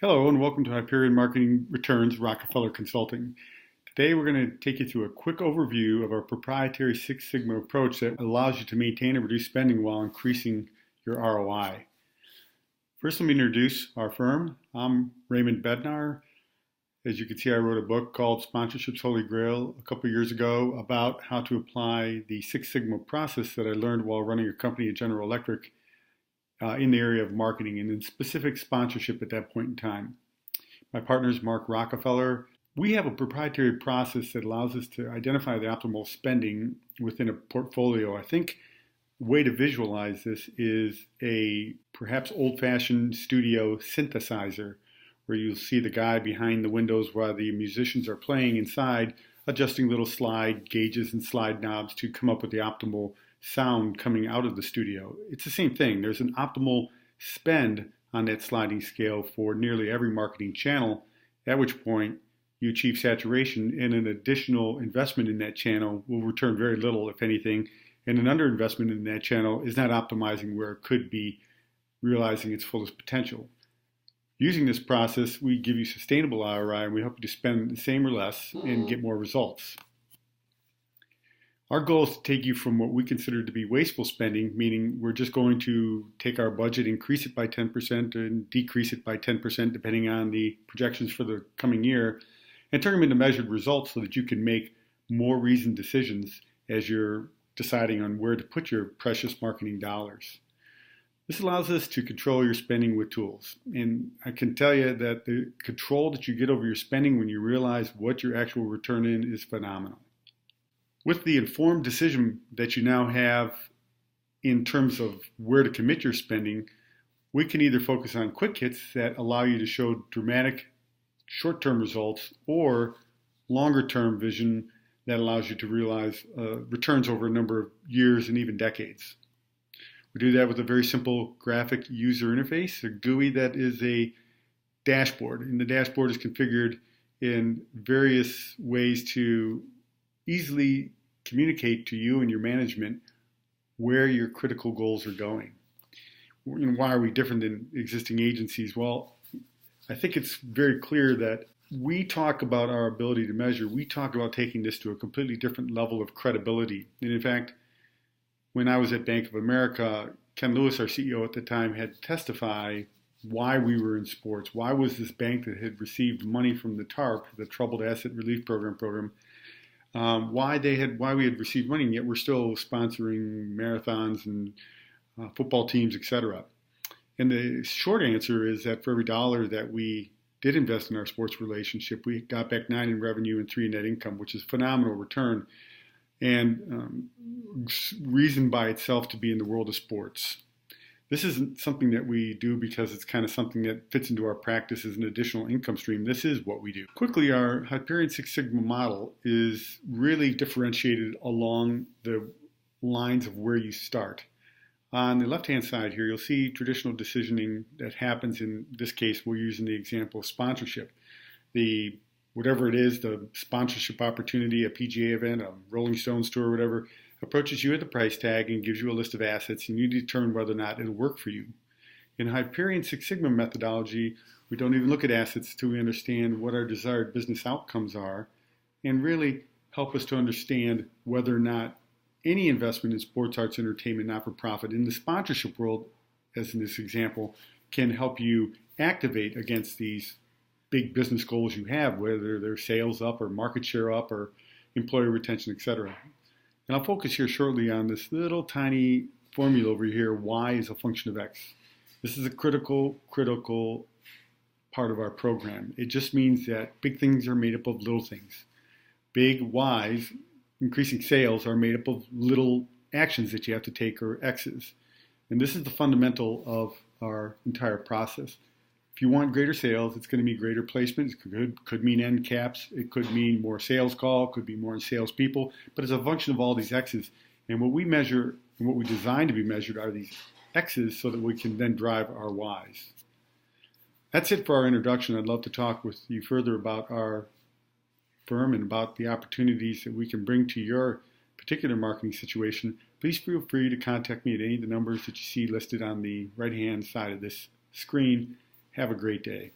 Hello and welcome to Hyperion Marketing Returns Rockefeller Consulting. Today we're going to take you through a quick overview of our proprietary Six Sigma approach that allows you to maintain and reduce spending while increasing your ROI. First, let me introduce our firm. I'm Raymond Bednar. As you can see, I wrote a book called Sponsorship's Holy Grail a couple years ago about how to apply the Six Sigma process that I learned while running a company at General Electric in the area of marketing and in specific sponsorship at that point in time. My partner is Mark Rockefeller. We have a proprietary process that allows us to identify the optimal spending within a portfolio. I think the way to visualize this is a perhaps old-fashioned studio synthesizer where you'll see the guy behind the windows while the musicians are playing inside, adjusting little slide gauges and slide knobs to come up with the optimal sound coming out of the studio. It's the same thing. There's an optimal spend on that sliding scale for nearly every marketing channel, at which point you achieve saturation, and an additional investment in that channel will return very little, if anything, and an underinvestment in that channel is not optimizing where it could be realizing its fullest potential. Using this process, we give you sustainable ROI, and we help you to spend the same or less and get more results. Our goal is to take you from what we consider to be wasteful spending, meaning we're just going to take our budget, increase it by 10% and decrease it by 10% depending on the projections for the coming year, and turn them into measured results so that you can make more reasoned decisions as you're deciding on where to put your precious marketing dollars. This allows us to control your spending with tools. And I can tell you that the control that you get over your spending when you realize what your actual return is phenomenal. With the informed decision that you now have in terms of where to commit your spending, we can either focus on quick hits that allow you to show dramatic short-term results or longer-term vision that allows you to realize returns over a number of years and even decades. We do that with a very simple graphic user interface, a GUI that is a dashboard. And the dashboard is configured in various ways to easily communicate to you and your management where your critical goals are going. And why are we different than existing agencies? Well, I think it's very clear that we talk about our ability to measure. We talk about taking this to a completely different level of credibility. And in fact, when I was at Bank of America, Ken Lewis, our CEO at the time, had to testify why we were in sports. Why was this bank that had received money from the TARP, the Troubled Asset Relief Program, why we had received money, and yet we're still sponsoring marathons and football teams, etc. And the short answer is that for every dollar that we did invest in our sports relationship, we got back 9 in revenue and 3 in net income, which is a phenomenal return and reason by itself to be in the world of sports. This isn't something that we do because it's kind of something that fits into our practice as an additional income stream. This is what we do. Quickly, our Hyperion Six Sigma model is really differentiated along the lines of where you start. On the left-hand side here, you'll see traditional decisioning that happens. In this case, we're using the example of sponsorship. Whatever it is, the sponsorship opportunity, a PGA event, a Rolling Stones tour, whatever, approaches you at the price tag and gives you a list of assets, and you determine whether or not it'll work for you. In Hyperion Six Sigma methodology, we don't even look at assets until we understand what our desired business outcomes are and really help us to understand whether or not any investment in sports, arts, entertainment, not-for-profit in the sponsorship world, as in this example, can help you activate against these big business goals you have, whether they're sales up or market share up or employee retention, etc. And I'll focus here shortly on this little tiny formula over here, y is a function of x. This is a critical part of our program. It just means that big things are made up of little things. Big y's, increasing sales, are made up of little actions that you have to take, or x's. And this is the fundamental of our entire process. If you want greater sales, it's going to mean greater placements. It could mean end caps. It could mean more sales call. It could be more salespeople. But it's a function of all these X's. And what we measure and what we design to be measured are these X's so that we can then drive our Y's. That's it for our introduction. I'd love to talk with you further about our firm and about the opportunities that we can bring to your particular marketing situation. Please feel free to contact me at any of the numbers that you see listed on the right-hand side of this screen. Have a great day.